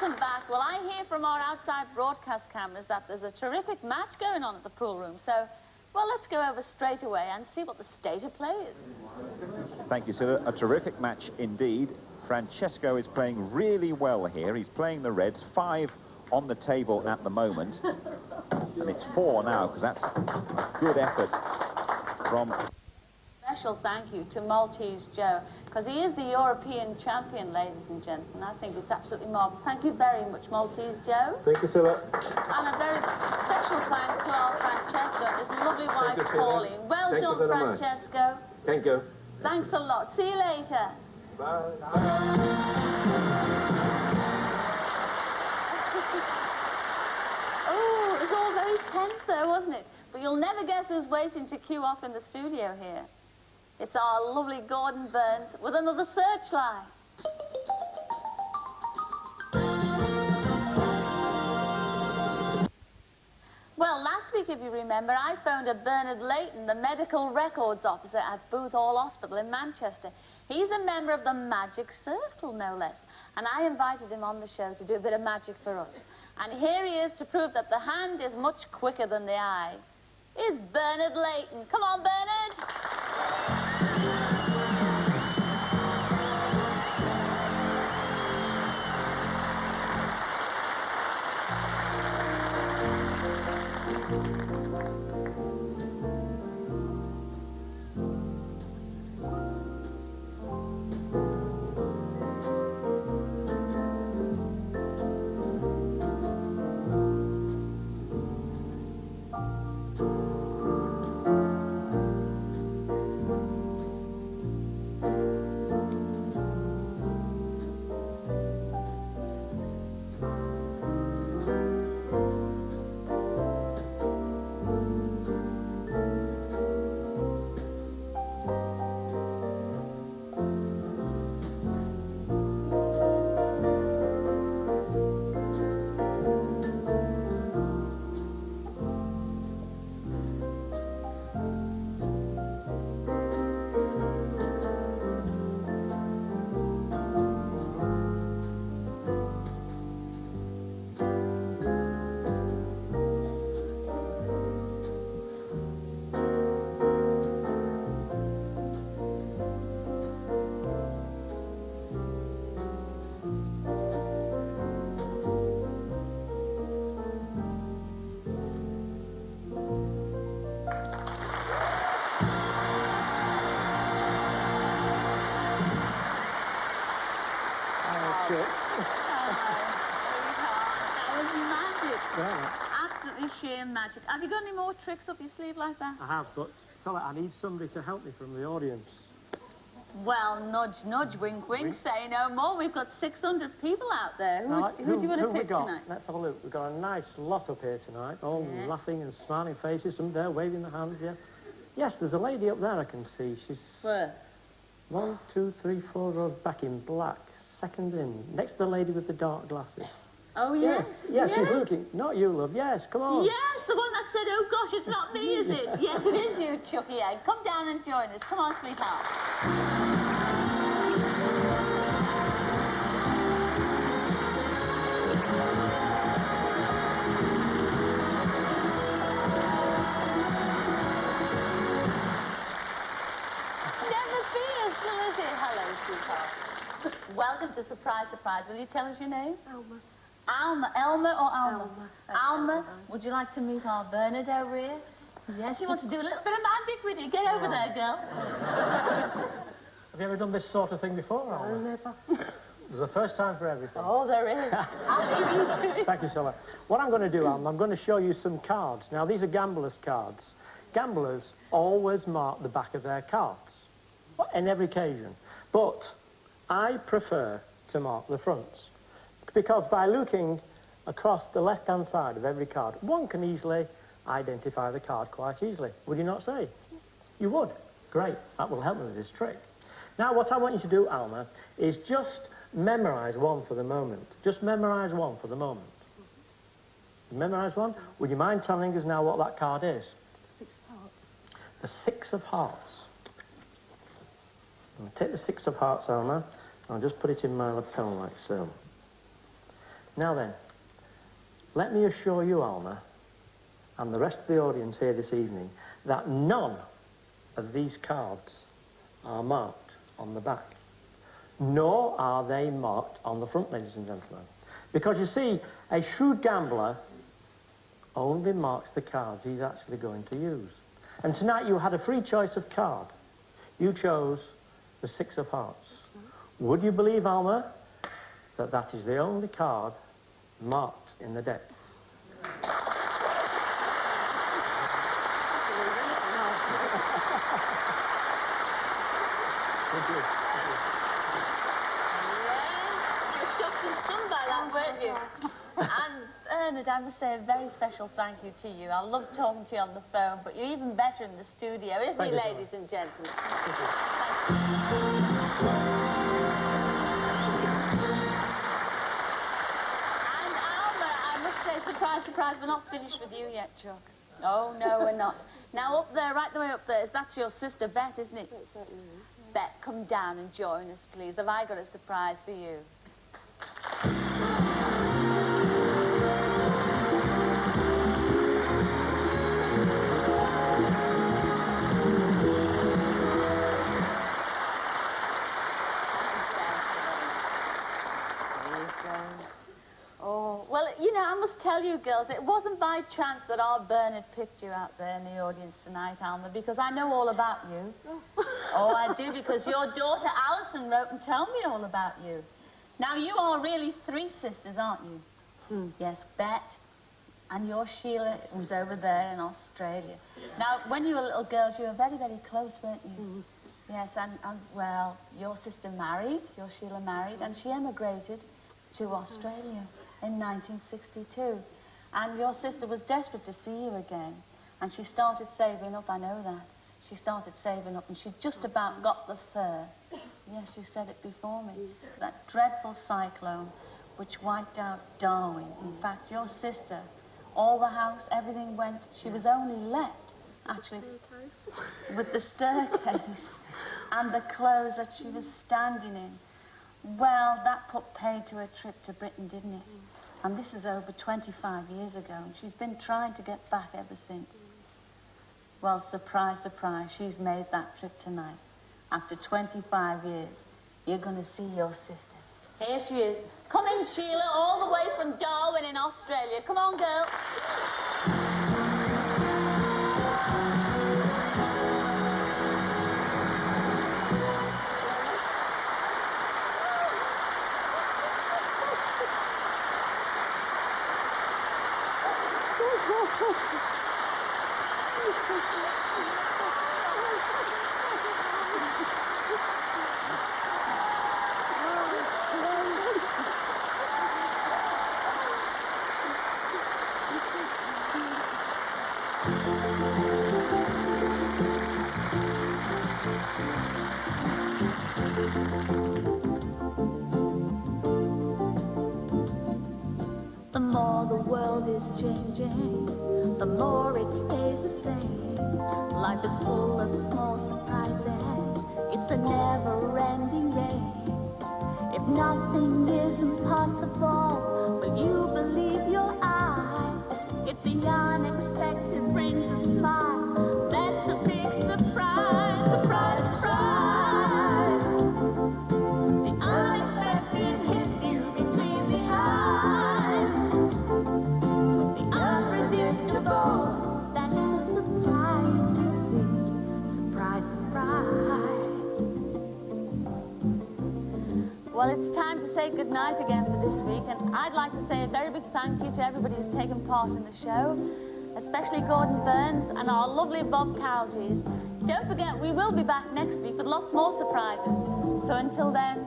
welcome back. Well, I hear from our outside broadcast cameras that there's a terrific match going on at the pool room. So, well, let's go over straight away and see what the state of play is. Thank you, Cilla. A terrific match indeed. Francesco is playing really well here. He's playing the reds, 5 on the table at the moment. And it's 4 now, because that's a good effort from... Special thank you to Maltese Joe, because he is the European champion, ladies and gentlemen. I think it's absolutely marvellous. Thank you very much, Maltese Joe. Thank you, Cilla. And a very special thanks to our Francesco, his lovely wife, Pauline. Well done, Francesco. Thank you. Thanks a lot. See you later. Bye. Oh, it was all very tense there, wasn't it? But you'll never guess who's waiting to queue off in the studio here. It's our lovely Gordon Burns with another searchlight. Well, last week, if you remember, I phoned up Bernard Leighton, the medical records officer at Booth Hall Hospital in Manchester. He's a member of the Magic Circle, no less. And I invited him on the show to do a bit of magic for us. And here he is to prove that the hand is much quicker than the eye. Here's Bernard Leighton. Come on, Bernard. Absolutely sheer magic. Have you got any more tricks up your sleeve like that? I have, but Cilla, I need somebody to help me from the audience. Well, nudge, nudge, wink, wink, say no more. We've got 600 people out there. Who do you want to pick tonight? Let's have a look. We've got a nice lot up here tonight, all laughing and smiling faces, some there waving their hands, yeah. Yes, there's a lady up there I can see. She's... Where? 1, 2, 3, 4 rows back in black. Second in. Next to the lady with the dark glasses. Oh, yes. Yes, she's looking. Not you, love. Yes, come on. Yes, the one that said, oh, gosh, it's not me, is it? Yes, it is you, Chucky Egg. Come down and join us. Come on, sweetheart. Never fear, Felicity. Hello, sweetheart. Welcome to Surprise Surprise. Will you tell us your name? Alma. Alma. Elma or Alma? Alma. Alma, would you like to meet our Bernard over here? Yes, he wants to do a little bit of magic with you. Get over there, girl. Have you ever done this sort of thing before, Alma? No, never. There's a first time for everything. Oh, there is. I'll leave you to it. Thank you, Cilla. What I'm going to do, Alma, I'm going to show you some cards. Now, these are gamblers' cards. Gamblers always mark the back of their cards on every occasion. But I prefer to mark the fronts, because by looking across the left-hand side of every card, one can easily identify the card quite easily. Would you not say? Yes. You would? Great. That will help me with this trick. Now, what I want you to do, Alma, is just memorise one for the moment. Just memorise one for the moment. Memorise one? Would you mind telling us now what that card is? 6 of hearts. The 6 of hearts. I'll take the 6 of hearts, Alma. I'll just put it in my lapel like so. Now then, let me assure you, Alma, and the rest of the audience here this evening, that none of these cards are marked on the back, nor are they marked on the front, ladies and gentlemen. Because you see, a shrewd gambler only marks the cards he's actually going to use. And tonight you had a free choice of card. You chose the 6 of hearts. Would you believe, Alma, that that is the only card marked in the deck? Thank you. You were shocked and stunned by that, weren't you? And Bernard, I must say a very special thank you to you. I love talking to you on the phone, but you're even better in the studio, isn't he, ladies and gentlemen? Thank you. And Alma, I must say, surprise, surprise, we're not finished with you yet, Chuck. Oh, no, we're not. Now, up there, right the way up there, that's your sister, Bet, isn't it? Bet, come down and join us, please. Have I got a surprise for you? Oh, well, you know, I must tell you, girls, it wasn't by chance that our Bernard picked you out there in the audience tonight, Alma, because I know all about you. Oh, I do, because your daughter Alison wrote and told me all about you. Now, you are really 3 sisters, aren't you? Yes, Bet, and your Sheila, who's over there in Australia. Now, when you were little girls, you were very, very close, weren't you? Yes, and, well, your sister married, your Sheila married, and she emigrated to Australia in 1962. And your sister was desperate to see you again, and she started saving up, I know that. She started saving up, and she just about got the fur. Yes, you said it before me. That dreadful cyclone which wiped out Darwin. In fact, your sister, all the house, everything went. She was only left, actually, with the staircase and the clothes that she was standing in. Well, that put paid to her trip to Britain, didn't it? And this is over 25 years ago, and she's been trying to get back ever since. Well, surprise, surprise, she's made that trip tonight. After 25 years, you're going to see your sister. Here she is. Come in, Sheila, all the way from Darwin in Australia. Come on, girl. The more the world is changing, the more it stays the same. Life is full of small surprises. It's a never-ending game. If nothing is impossible, will you believe your eyes? If the unexpected brings a smile, that's a big surprise, surprise, surprise. The unexpected hits you between the eyes. The unpredictable, that's the surprise you see. Surprise, surprise. Well, it's time to say goodnight again for this week, and I'd like to say a very big thank you to everybody who's taken part in the show, especially Gordon Burns and our lovely Bob Cowdees. Don't forget, we will be back next week with lots more surprises. So until then...